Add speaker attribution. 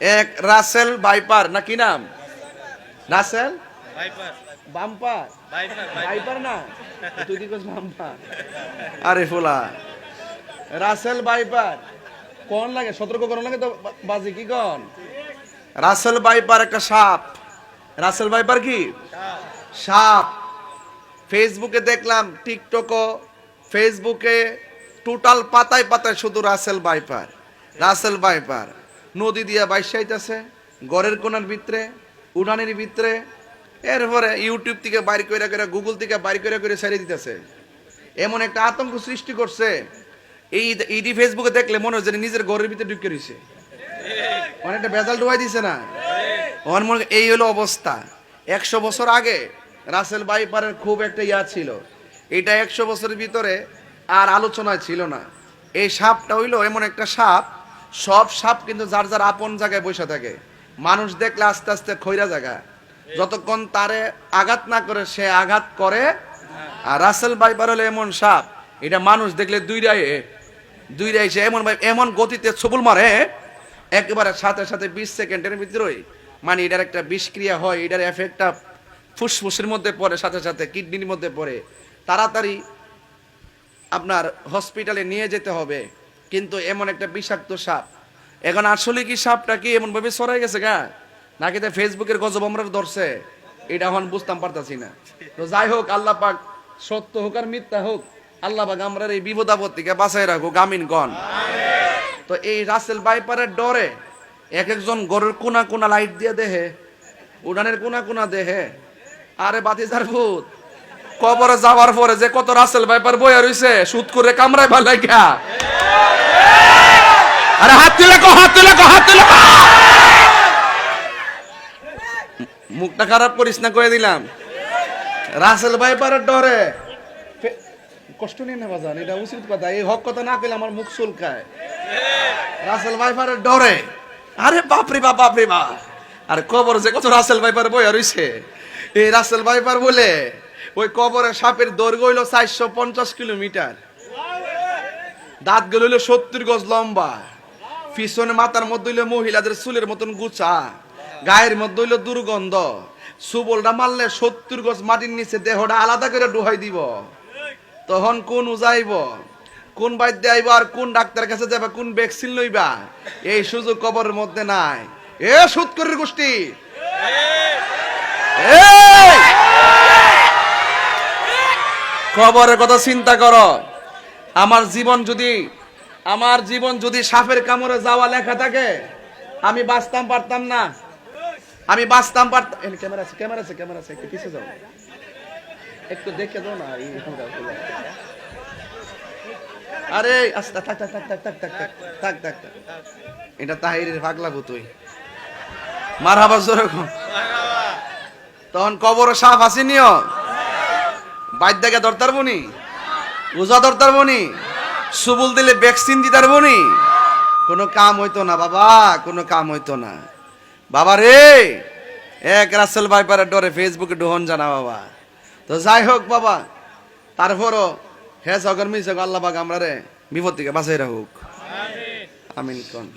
Speaker 1: এক Russell viper না কি নাম? রাসেল বাম্পার ভাইপার না, তুই কি করছিস বাম্পার? আরে ফুলা রাসেল ভাইপার কোন লাগে, সতর্ক করো লাগে তো বাজি কি কোন? রাসেল ভাইপার একটা সাপ। রাসেল ভাইপার কি সাপ। ফেসবুকে দেখলাম, টিকটকও, ফেসবুকে টোটাল পাতায় পাতায় শুধু রাসেল ভাইপার রাসেল ভাইপার। নদী দিয়া বাইসাইতেছে গড়ের কোনার ভিতরে, উড়ানের ভিতরে, এরপরে ইউটিউব থেকে বাইর করে করে, গুগল থেকে বাইর করে করে ছেড়ে দিতেছে। এমন একটা আতঙ্ক সৃষ্টি করছে, এই ইডি ফেসবুকে দেখলে মনে হয় যে নিজের ঘরের ভিতরে ঢুকে রয়েছে, অনেকটা বেজাল ডুবাই দিছে না। এই হলো অবস্থা। 100 বছর আগে রাসেল ভাইপারের খুব একটা ইয়া ছিল, এটা 100 বছরের ভিতরে আর আলোচনায় ছিল না। এই সাপটা হইলো এমন একটা সাপ, সব সাপ কিন্তু যার যার আপন জায়গায় বসে থাকে, মানুষ দেখলে আস্তে আস্তে খৈরা জায়গা, যতক্ষণ তারে আঘাত না করে সে আঘাত করে। আর রাসেল ভাইপার হলো এমন সাপ, এটা মানুষ দেখলে দুইটাই সে এমন এমন গতিতে ছবল মারে, একেবারে সাথে সাথে 20 সেকেন্ডের ভিতরেই মানে এটার একটা বিষক্রিয়া হয়, এটার এফেক্টটা ফুসফুসের মধ্যে পড়ে, সাথে সাথে কিডনির মধ্যে পড়ে, তাড়াতাড়ি আপনার হসপিটালে নিয়ে যেতে হবে। কিন্তু এমন একটা বিষাক্ত সাপ। এখন আসলে কি সাপটা কি এমন ভাবে ছড়াই গেছে গা, নাকি তো ফেসবুকের গজব আমরা ধরছে, এটা এখন বুঝতাম পারতাছি না। তো যাই হোক, আল্লাহ পাক সত্য হোক আর মিথ্যা হোক, আল্লাহ পাক আমরা এই বিপদ আপদ থেকে বাঁচাই রাখুক, আমিন গণ। তো এই রাসেল ভাইপারের ডরে এক একজন গরুর কোনা কোনা লাইট দিয়ে দেহে, উড়ানের কোনা কোনা দেহে। আরে বাতিজার ভূত, কবরে যাওয়ার পরে যে কত রাসেল ভাইপার বইয়া রইছে সুদ করে কামড়ায় ভালাই গা। আরে হাত তুলে কো, হাত তুলে কো, হাত তুলে কো। মুখটা খারাপ করিস না, কয়ে দিলাম। রাসেল ভাইপারের ডরে কষ্ট নিয়ে না বাজান, এটা উচিত কথা, এই হক কথা না কইলে আমার মুখ চুলকায়। রাসেল ভাইপারের ডরে, আরে বাপরে বাপ, বাপরে বাপ। আর কবর যে কত রাসেল ভাইপার বইয়া রইছে, এই রাসেল ভাইপার বলে ওই কবরে সাপের দৈর্ঘ্য হইল 450 কিলোমিটার, দাঁত গুলো হইল 70 গজ লম্বা, পিছনে মাথার মধ্যে হইল মহিলাদের চুলের মতন গুছা, গায়ের মধ্যে হইল দুর্গন্ধ, সুবলটা মারলে 70 গজ মাটির নিচে দেহটা আলাদা করে ডুহাই দিব। তখন কোন উজাইব, কোন বাইদ্য আইব, আর কোন ডাক্তার কাছে যাবা, কোন ভ্যাকসিন লইবা, এই সুযোগ কবরের মধ্যে নাই। এ সুৎকরের গোষ্ঠী, কবরের কথা চিন্তা করো। আমার জীবন যদি সাপের কামড়ে যাওয়া লেখা থাকে, আমি বাঁচতাম পারতাম না, আমি বাঁচতাম পারতাম। ক্যামেরা আছে, ক্যামেরা আছে, ক্যামেরা আছে, একটু পিছিয়ে যাও, একটু দেখে দাও না। আরে আস্তে থাক থাক থাক থাক থাক থাক থাক থাক থাক, এটা তাহিরের পাগলাবো তুই, মারহাবা জোরে। তখন কবর সাপ আসেনিও, বাইর দেখে দরতার বনি, উজা দরতার বনি, সুবুল দিলে ভ্যাকসিন দিতার বনি, কোনো কাম হইতো না বাবা, কোনো কাম হইতো না বাবা রে। এক রাসেল ভাইপারের ডরে ফেসবুকে ডোহন জানা বাবা। তো যাই হোক বাবা, তারপরও হ্যাঁ সগর মিস আল্লাহ পাক আমরা রে বিপদ থেকে বাঁচাই রাখুক, আমিন কোন।